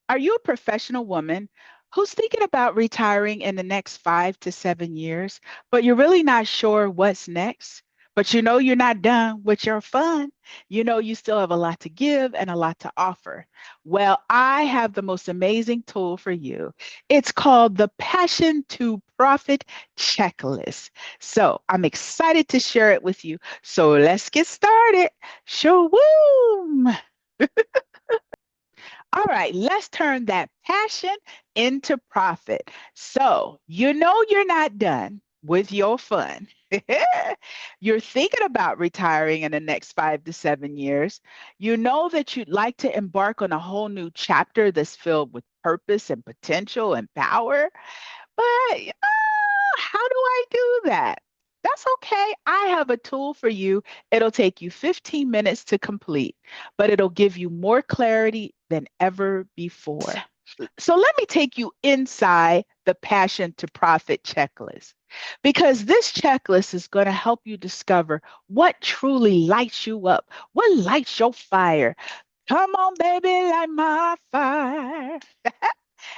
Are you a professional woman who's thinking about retiring in the next 5 to 7 years, but you're really not sure what's next? But you know you're not done with your fun. You know you still have a lot to give and a lot to offer. Well, I have the most amazing tool for you. It's called the Passion to Profit Checklist. So I'm excited to share it with you. So let's get started. Shawoom! All right, let's turn that passion into profit. So, you know, you're not done with your fun. You're thinking about retiring in the next 5 to 7 years. You know that you'd like to embark on a whole new chapter that's filled with purpose and potential and power. But how do I do that? That's okay. I have a tool for you. It'll take you 15 minutes to complete, but it'll give you more clarity than ever before. So let me take you inside the Passion to Profit checklist because this checklist is going to help you discover what truly lights you up, what lights your fire. Come on, baby, light my fire.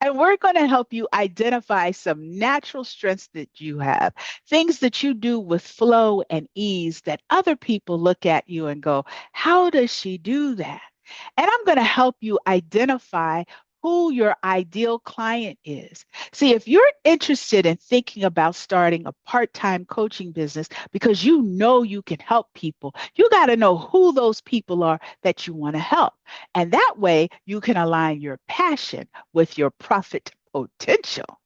And we're going to help you identify some natural strengths that you have, things that you do with flow and ease that other people look at you and go, how does she do that? And I'm going to help you identify who your ideal client is. See, if you're interested in thinking about starting a part-time coaching business because you know you can help people, you got to know who those people are that you want to help. And that way you can align your passion with your profit potential.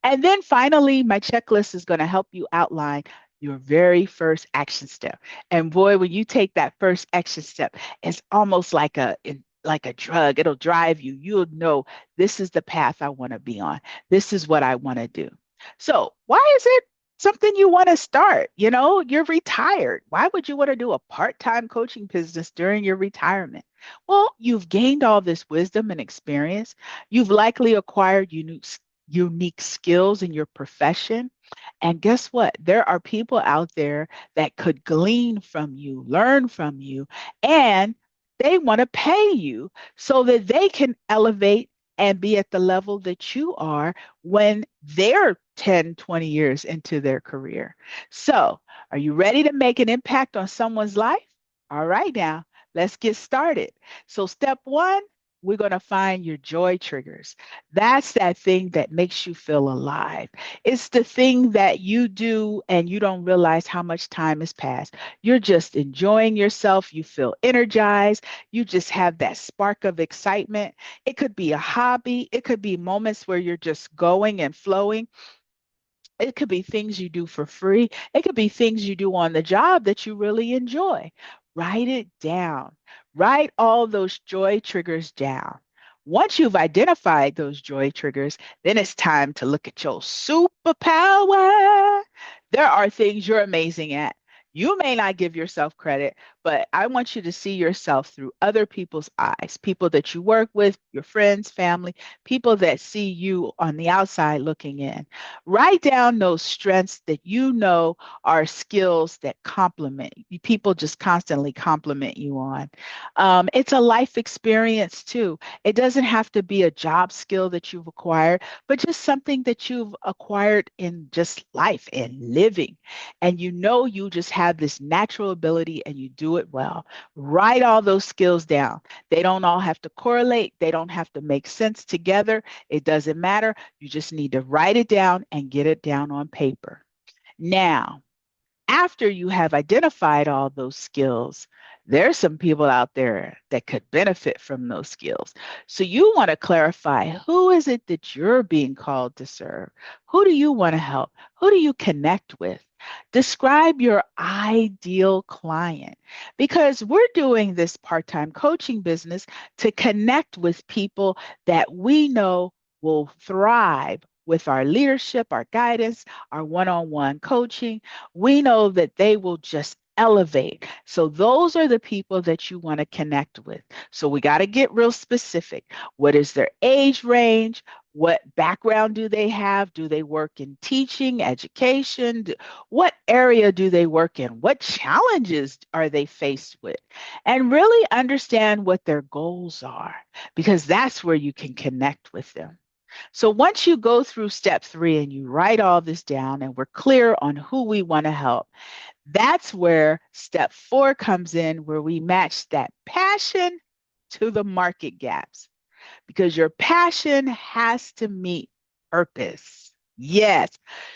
And then finally, my checklist is going to help you outline your very first action step. And boy, when you take that first action step, it's almost like a drug. It'll drive you. You'll know this is the path I want to be on. This is what I want to do. So, why is it something you want to start? You know, you're retired. Why would you want to do a part-time coaching business during your retirement? Well, you've gained all this wisdom and experience. You've likely acquired unique skills in your profession. And guess what? There are people out there that could glean from you, learn from you, and they want to pay you so that they can elevate and be at the level that you are when they're 10, 20 years into their career. So, are you ready to make an impact on someone's life? All right, now let's get started. So, step one, we're going to find your joy triggers. That's that thing that makes you feel alive. It's the thing that you do and you don't realize how much time has passed. You're just enjoying yourself. You feel energized. You just have that spark of excitement. It could be a hobby. It could be moments where you're just going and flowing. It could be things you do for free. It could be things you do on the job that you really enjoy. Write it down. Write all those joy triggers down. Once you've identified those joy triggers, then it's time to look at your superpower. There are things you're amazing at. You may not give yourself credit, but I want you to see yourself through other people's eyes, people that you work with, your friends, family, people that see you on the outside looking in. Write down those strengths that you know are skills that complement you. People just constantly compliment you on. It's a life experience too. It doesn't have to be a job skill that you've acquired, but just something that you've acquired in just life and living. And you know you just have this natural ability and you do it well. Write all those skills down. They don't all have to correlate, they don't have to make sense together. It doesn't matter. You just need to write it down and get it down on paper. Now, after you have identified all those skills, there's some people out there that could benefit from those skills. So you want to clarify, who is it that you're being called to serve? Who do you want to help? Who do you connect with? Describe your ideal client because we're doing this part-time coaching business to connect with people that we know will thrive with our leadership, our guidance, our one-on-one coaching. We know that they will just elevate. So those are the people that you want to connect with. So we got to get real specific. What is their age range? What background do they have? Do they work in teaching, education? What area do they work in? What challenges are they faced with? And really understand what their goals are, because that's where you can connect with them. So once you go through step 3 and you write all this down and we're clear on who we want to help, that's where step 4 comes in, where we match that passion to the market gaps, because your passion has to meet purpose. Yes.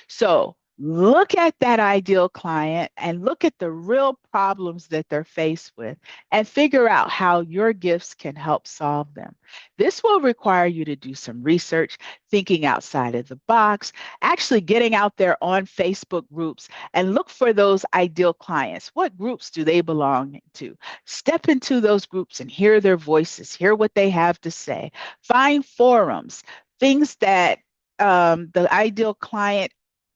So look at that ideal client and look at the real problems that they're faced with and figure out how your gifts can help solve them. This will require you to do some research, thinking outside of the box, actually getting out there on Facebook groups and look for those ideal clients. What groups do they belong to? Step into those groups and hear their voices, hear what they have to say. Find forums, things that the ideal client,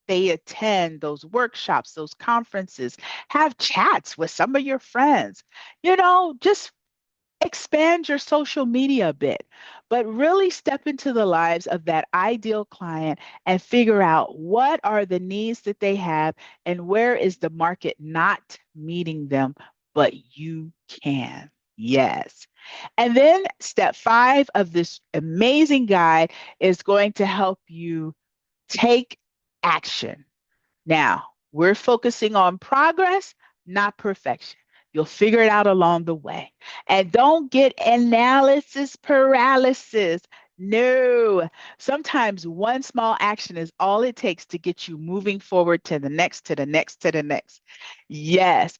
they attend, those workshops, those conferences, have chats with some of your friends. Just expand your social media a bit, but really step into the lives of that ideal client and figure out what are the needs that they have and where is the market not meeting them, but you can. Yes. And then step 5 of this amazing guide is going to help you take action. Now, we're focusing on progress, not perfection. You'll figure it out along the way. And don't get analysis paralysis. No, sometimes one small action is all it takes to get you moving forward to the next, to the next, to the next. Yes,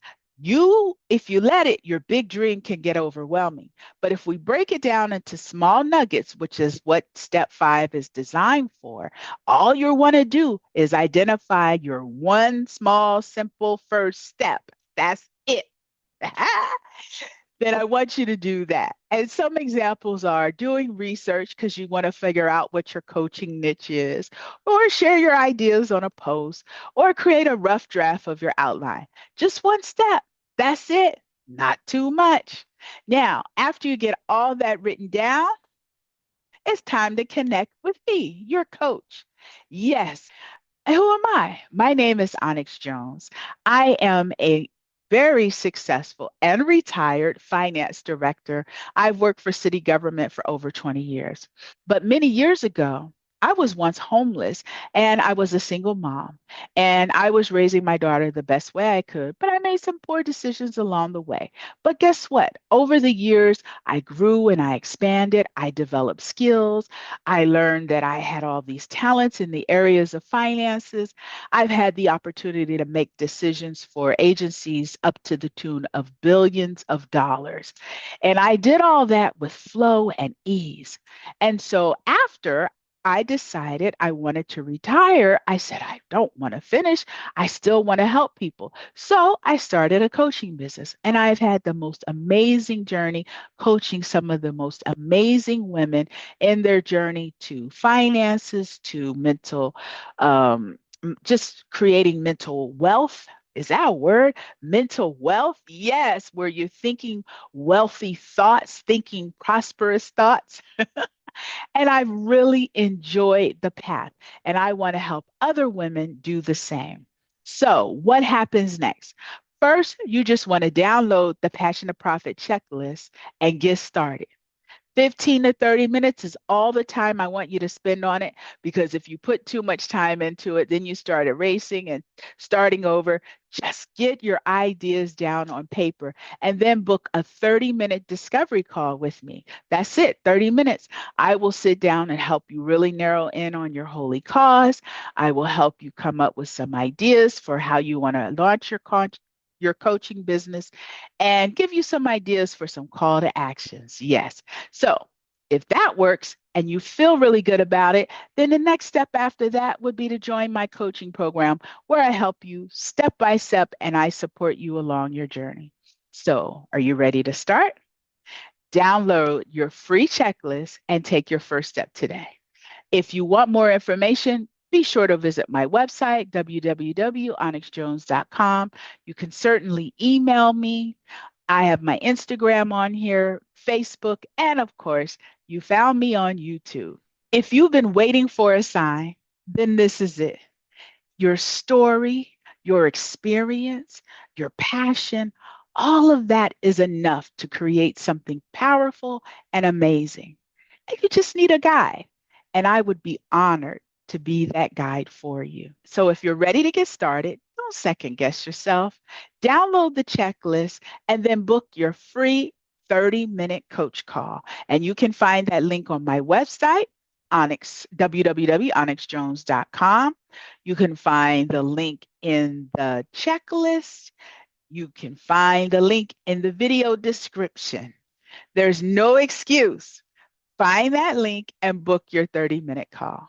if you let it, your big dream can get overwhelming. But if we break it down into small nuggets, which is what step 5 is designed for, all you want to do is identify your one small, simple first step. That's it. Then I want you to do that. And some examples are doing research because you want to figure out what your coaching niche is, or share your ideas on a post, or create a rough draft of your outline. Just one step. That's it. Not too much. Now, after you get all that written down, it's time to connect with me, your coach. Yes. Who am I? My name is Onyx Jones. I am a very successful and retired finance director. I've worked for city government for over 20 years. But many years ago, I was once homeless and I was a single mom and I was raising my daughter the best way I could, but I made some poor decisions along the way. But guess what? Over the years, I grew and I expanded. I developed skills. I learned that I had all these talents in the areas of finances. I've had the opportunity to make decisions for agencies up to the tune of billions of dollars. And I did all that with flow and ease. And so after I decided I wanted to retire, I said, I don't want to finish. I still want to help people. So I started a coaching business, and I've had the most amazing journey coaching some of the most amazing women in their journey to finances, to mental, just creating mental wealth. Is that a word? Mental wealth? Yes, where you're thinking wealthy thoughts, thinking prosperous thoughts. And I've really enjoyed the path, and I want to help other women do the same. So, what happens next? First, you just want to download the Passion to Profit checklist and get started. 15 to 30 minutes is all the time I want you to spend on it, because if you put too much time into it, then you start erasing and starting over. Just get your ideas down on paper and then book a 30-minute discovery call with me. That's it, 30 minutes. I will sit down and help you really narrow in on your holy cause. I will help you come up with some ideas for how you want to launch your coaching business, and give you some ideas for some call to actions. Yes. So if that works and you feel really good about it, then the next step after that would be to join my coaching program, where I help you step by step and I support you along your journey. So are you ready to start? Download your free checklist and take your first step today. If you want more information, be sure to visit my website, www.onyxjones.com. You can certainly email me. I have my Instagram on here, Facebook, and of course, you found me on YouTube. If you've been waiting for a sign, then this is it. Your story, your experience, your passion, all of that is enough to create something powerful and amazing. And you just need a guide. And I would be honored to be that guide for you. So if you're ready to get started, don't second guess yourself. Download the checklist and then book your free 30-minute coach call. And you can find that link on my website, www.onyxjones.com. You can find the link in the checklist. You can find the link in the video description. There's no excuse. Find that link and book your 30-minute call.